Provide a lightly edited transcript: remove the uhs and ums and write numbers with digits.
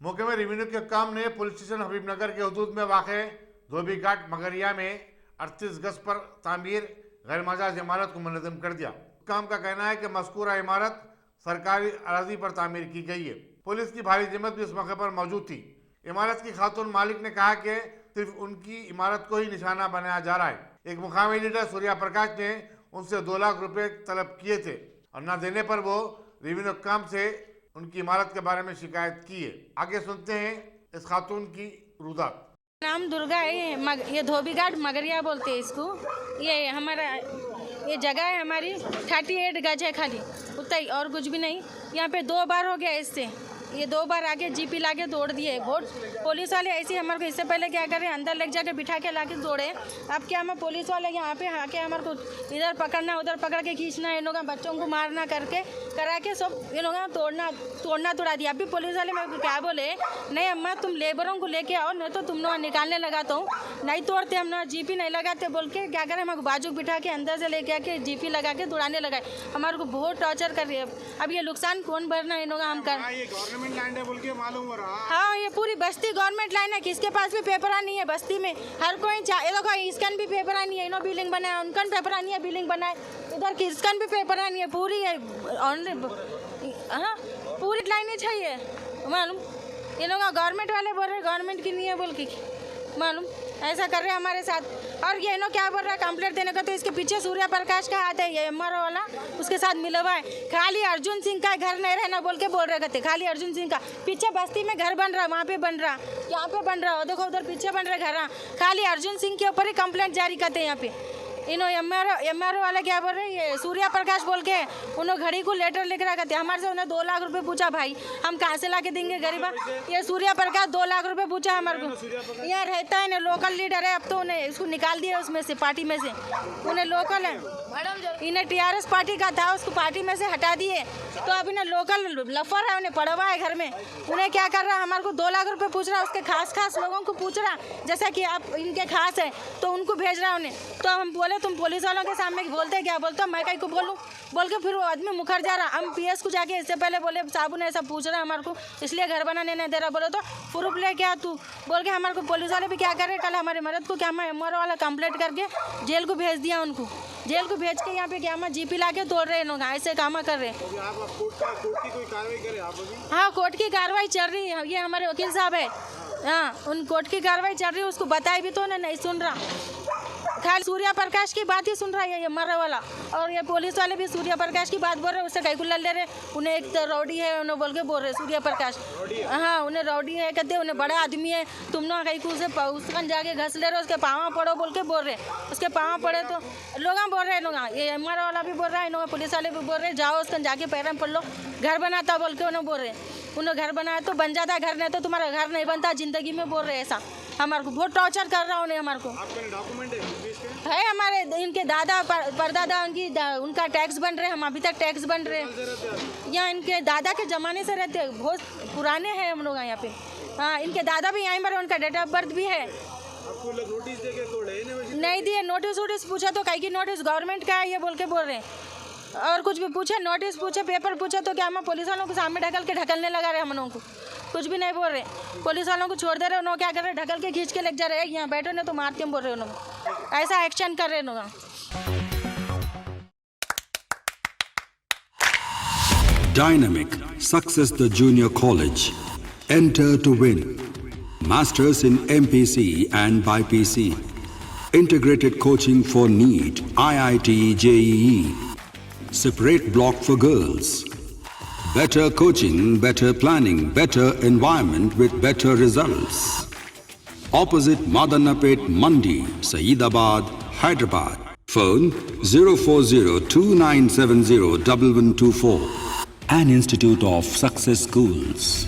मौके में रेवेन्यू के काम ने पुलिस स्टेशन हबीबनगर के हदूद में वाक़े धोबी घाट मगरिया में 38 गज पर तामीर गैर मजाज इमारत को मुनज़्ज़म कर दिया। काम का कहना है कि मज़कूरा इमारत सरकारी अराजी पर तामीर की गई है। पुलिस की भारी जमात भी इस मौके पर मौजूद थी। इमारत की खातून मालिक ने कहा कि सिर्फ उनकी इमारत को ही निशाना बनाया जा रहा है। एक मुकामी लीडर सूर्या प्रकाश ने उनसे 2 लाख रुपए तलब किए थे और न देने पर वो रेवेन्यू काम से उनकी इमारत के बारे में शिकायत की है। आगे सुनते हैं इस खातून की रुदात। नाम दुर्गा है, ये धोबी घाट मगरिया बोलते हैं इसको। ये हमारा ये जगह है हमारी 38 गज है खाली, उतना ही और कुछ भी नहीं। यहाँ पे 2 बार हो गया इससे, ये 2 बार आके जीपी लाके तोड़ दिए। वोट पुलिस वाले ऐसे हमारे को इससे पहले क्या करें, अंदर लेके जाके बिठा के लाके तोड़े। अब क्या हमें पुलिस वाले यहाँ पे आके हमारे को इधर पकड़ना उधर पकड़ के खींचना, इन लोगों बच्चों को मारना करके करा के सब इन लोगों तोड़ना तोड़ा दिया। अभी पुलिस वाले मेरे को क्या बोले, नहीं अम्मा तुम लेबरों को लेके आओ, नहीं तो तुम लोग निकालने लगाता हूँ, नहीं तोड़ते हम ना जीपी नहीं लगाते बोल के क्या करें, हमारे बाजू बिठा के अंदर से लेके आके जीपी लगा के तोड़ाने लगाए। हमारे को बहुत टॉर्चर कर रही है। अब ये नुकसान कौन भरना, इन लोग हम कर लैंड है बोल के मालूम हो रहा। हाँ ये पूरी बस्ती गवर्नमेंट लैंड है, किसके पास भी पेपर नहीं है बस्ती में। हर कोई ये देखो इसकन भी पेपर नहीं है, इनो बिल्डिंग बनाए, उनकन पेपर नहीं है बिल्डिंग बनाए, इधर किसकन भी पेपर नहीं है, पूरी है हाँ पूरी लाइनें चाहिए मालूम। ये लोग गवर्नमेंट वाले बोल रहे गवर्नमेंट की नहीं है बोल के मालूम, ऐसा कर रहे हैं हमारे साथ। और ये नो क्या बोल रहा है कंप्लेंट देने का, तो इसके पीछे सूर्य प्रकाश का हाथ है, ये एमआरओ वाला उसके साथ मिला हुआ है। खाली अर्जुन सिंह का घर नहीं रहना बोल के बोल रहे थे, खाली अर्जुन सिंह का। पीछे बस्ती में घर बन रहा, वहाँ पे बन रहा, यहाँ पे बन रहा, देखो उधर पीछे बन रहे घर, खाली अर्जुन सिंह के ऊपर ही कंप्लेंट जारी करते हैं यहाँ पे। इन्हों एमआरओ वाला क्या बोल रहे हैं, ये सूर्या प्रकाश बोल के उन्होंने घड़ी को लेटर लिख रहा करते। हमारे से उन्हें 2 लाख रुपए पूछा, भाई हम कहाँ से ला के देंगे गरीबा। ये सूर्या प्रकाश 2 लाख रुपए पूछा हमारे को। यहाँ रहता है ना, लोकल लीडर है, अब तो उन्हें इसको निकाल दिया उसमें से, पार्टी में से। उन्हें लोकल है, इन्हें टीआरएस पार्टी का था, उसको पार्टी में से हटा दिए। तो अब इन्हें लोकल लफर है, उन्हें पड़ा हुआ है घर में। उन्हें क्या कर रहा है, हमारे को 2 लाख रुपए पूछ रहा है, उसके खास लोगों को पूछ रहा, जैसा कि आप इनके खास है तो उनको भेज रहा है उन्हें। तो हम बोले तुम पुलिस वालों के सामने बोलते क्या बोलते, मैं कहीं को बोलूँ बोल के फिर वो आदमी मुखर जा रहा। हम पीएस को जाके इससे पहले बोले साहब ने ऐसा पूछ रहा है हमारे को, इसलिए घर बनाने नहीं दे रहा। बोलो तो प्रूफ ले क्या तू बोल के हमारे को पुलिस वाले भी क्या करे, कल हमारे मर्द को क्या एमआरओ वाला कंप्लेंट करके जेल को भेज दिया। उनको जेल को भेज के यहाँ पे क्या जीपी ला के तोड़ रहे लोग, ऐसे काम कर रहे। हाँ कोर्ट की कार्रवाई चल रही है, ये हमारे वकील साहब है, हाँ उन कोर्ट की कार्रवाई चल रही है, उसको बताई भी तो नहीं सुन रहा, खाली सूर्या प्रकाश की बात ही सुन रहा है ये मर्रा वाला। और ये पुलिस वाले भी सूर्या प्रकाश की बात बोल रहे, उससे कहीं को लड़ ले रहे। उन्हें एक तो रौडी है उन्हें बोल के बोल रहे सूर्या प्रकाश, हाँ उन्हें रौडी है कहते, उन्हें बड़ा आदमी है, तुम ना कहीं को उसे उसका जाके घस ले रहे, उसके पाँव पड़ो बोल के बोल रहे। उसके पाँव पड़े तो लोग बोल रहे, लोग ये एमआरओ वाला भी बोल रहा है, इन पुलिस वाले भी बोल रहे जाओ उसका जाके पैर में पड़ लो, घर बनाता बोल के उन्हें बोल रहे। उन्हें घर बनाया तो बन जाता घर, नहीं तो तुम्हारा घर नहीं बनता जिंदगी में, बोल रहे ऐसा। हमारे को बहुत टॉर्चर कर रहा उन्हें। हमारे को है हमारे इनके दादा परदादा उनका टैक्स बन रहे, हम अभी तक टैक्स बन रहे हैं। यहाँ इनके दादा के ज़माने से रहते हैं, बहुत पुराने हैं हम लोग यहाँ पे। हाँ इनके दादा भी यहीं मरे, उनका डेट ऑफ बर्थ भी है। नहीं दिए नोटिस पूछा तो कहीं की नोटिस गवर्नमेंट का है ये बोल के बोल रहे हैं, और कुछ भी पूछे नोटिस पूछे पेपर पूछे तो क्या हम पुलिस वालों को सामने ढकलने लगा रहे, हम लोगों को कुछ भी नहीं बोल रहे। पुलिस वालों को छोड़ दे रहे, उन्होंने क्या कर रहे, ढकल के खींच के लेके जा रहे, यहाँ बैठो नहीं तो मारते हम बोल रहे उन्होंने, ऐसा एक्शन कर रहे लोग। Dynamic Success the Junior College. Enter to win. Masters in MPC and BPC. Integrated coaching for NEET, IIT, JEE. Separate block for girls. Better coaching, better planning, better environment with better results. Opposite Madanapet Mandi, Saeedabad, Hyderabad. Phone 04029701124. An Institute of Success Schools.